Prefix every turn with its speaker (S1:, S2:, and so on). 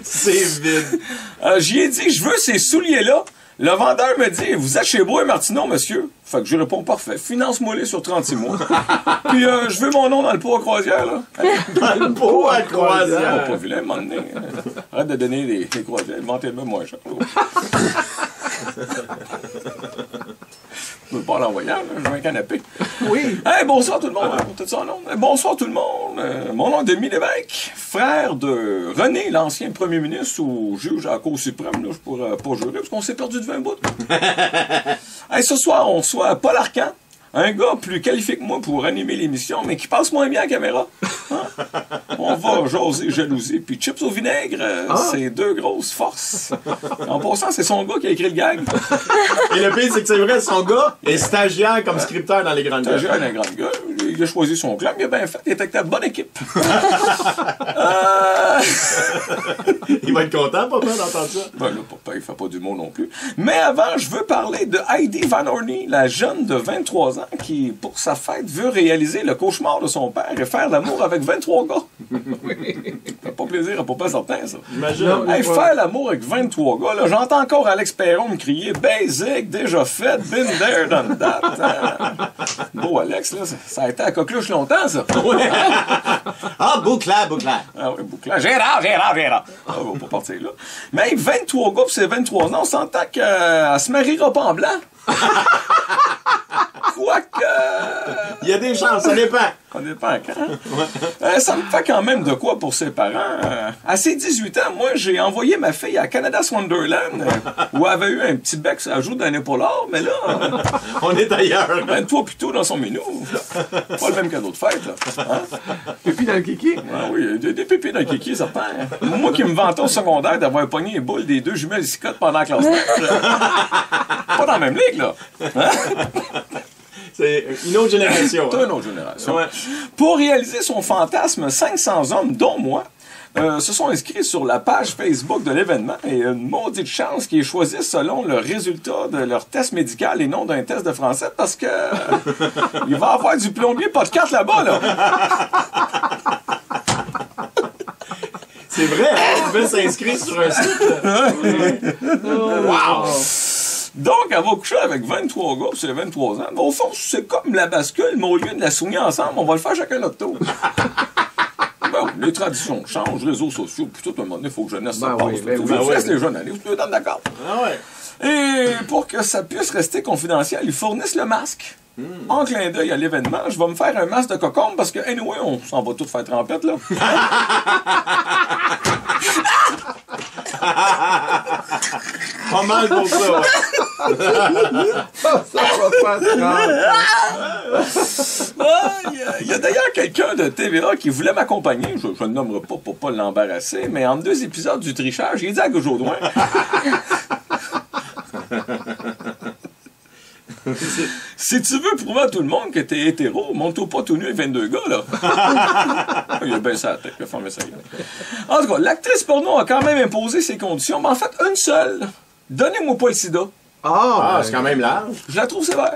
S1: C'est vide.
S2: J'y ai dit, je veux ces souliers-là. Le vendeur me dit, vous êtes chez Bois et Martineau, monsieur? Fait que je réponds, parfait. Finance-moi-les sur 36 mois. Puis, je veux mon nom dans le pot à croisière, là.
S1: Dans le pot à croisière.
S2: Pas vilain, à un moment donné. Arrête de donner des croisières. Montez-le moins cher. Je ne peux pas l'envoyer, je veux un canapé.
S1: Oui.
S2: Hey, bonsoir tout le monde. Tout ça, non? Bonsoir tout le monde. Mon nom est Denis Lévesque, frère de René, l'ancien premier ministre ou juge à la Cour suprême. Là, je pourrais pas jurer parce qu'on s'est perdu de 20 bouts. Hey, ce soir, on reçoit Paul Arcand. Un gars plus qualifié que moi pour animer l'émission, mais qui passe moins bien à la caméra. Hein? On va jaser, jalousie. Puis chips au vinaigre, c'est deux grosses forces. En passant, c'est son gars qui a écrit le gag.
S1: Et le pire, c'est que c'est vrai, son gars est stagiaire comme scripteur dans les grandes gueules.
S2: Stagiaire dans les grandes gueules. Il a choisi son club, il a bien fait. Il était avec ta bonne équipe.
S1: Il va être content, papa, d'entendre ça.
S2: Ben là, papa, il fait pas du mot non plus. Mais avant, je veux parler de Heidi Van Orny, la jeune de 23 ans qui, pour sa fête, veut réaliser le cauchemar de son père et faire l'amour avec 23 gars. Ça fait pas plaisir à papa certain, ça.
S1: Imagine.
S2: Hey, faire l'amour avec 23 gars, là, j'entends encore Alex Perron me crier « Basic, déjà fait, been there, done that. » Bon, Alex, là, ça a été à coqueluche longtemps, ça.
S1: Ouais. Ah, bouclard.
S2: Ah oui, bouclard. Gérard. Ah, on va pas partir là. Mais hey, 23 gars, pis c'est 23 ans, on s'entend qu'elle se mariera pas en blanc. Quoique...
S1: Il y a des chances, ça dépend.
S2: Ça dépend quand. Ça me fait quand même de quoi pour ses parents. À ses 18 ans, moi, j'ai envoyé ma fille à Canada's Wonderland, où elle avait eu un petit bec sur la joue d'un épaulard, mais là...
S1: On est ailleurs.
S2: 23 plus tôt dans son menu. Pas le même cadeau de fête, là. Hein?
S3: Pipi dans le kiki?
S2: Ah oui, des pépés dans le kiki, certain. Moi qui me vantais au secondaire d'avoir pogné les boules des deux jumelles cicottes pendant la classe. Pas dans la même ligue, là. Hein?
S1: C'est une autre génération.
S2: C'est une autre génération.
S1: Ouais.
S2: Pour réaliser son fantasme, 500 hommes, dont moi, se sont inscrits sur la page Facebook de l'événement et une maudite chance qu'ils choisissent selon le résultat de leur test médical et non d'un test de français parce que il va y avoir du plombier pas de carte là-bas, là.
S1: C'est vrai, on pouvait s'inscrire sur un site. Wow!
S2: Donc, elle va coucher avec 23 gars, puis c'est 23 ans. Au fond, c'est comme la bascule, mais au lieu de la soigner ensemble, on va le faire chacun notre tour. Bon, les traditions changent, les réseaux sociaux, puis tout, à un moment donné, il faut que jeunesse ça passe. Vous laissez les jeunes aller, vous êtes d'accord.
S1: Ah ouais.
S2: Et pour que ça puisse rester confidentiel, ils fournissent le masque. En clin d'œil à l'événement, je vais me faire un masque de cocombe parce que, anyway, on s'en va tout faire trempette, là.
S1: Pas mal pour ça, ouais.
S3: Ça va faire
S2: Il y a d'ailleurs quelqu'un de TVA qui voulait m'accompagner. Je ne le nommerai pas pour pas l'embarrasser, mais entre deux épisodes du trichage, j'ai dit à Gaujodoin. Si tu veux prouver à tout le monde que t'es hétéro, monte-toi pas tout nu avec 22 gars, là. Il a baissé la tête, il a fermé sa gueule. En tout cas, l'actrice porno a quand même imposé ses conditions, mais en fait, une seule. Donnez-moi pas le sida.
S1: Ah, c'est quand même large.
S2: Je la trouve sévère.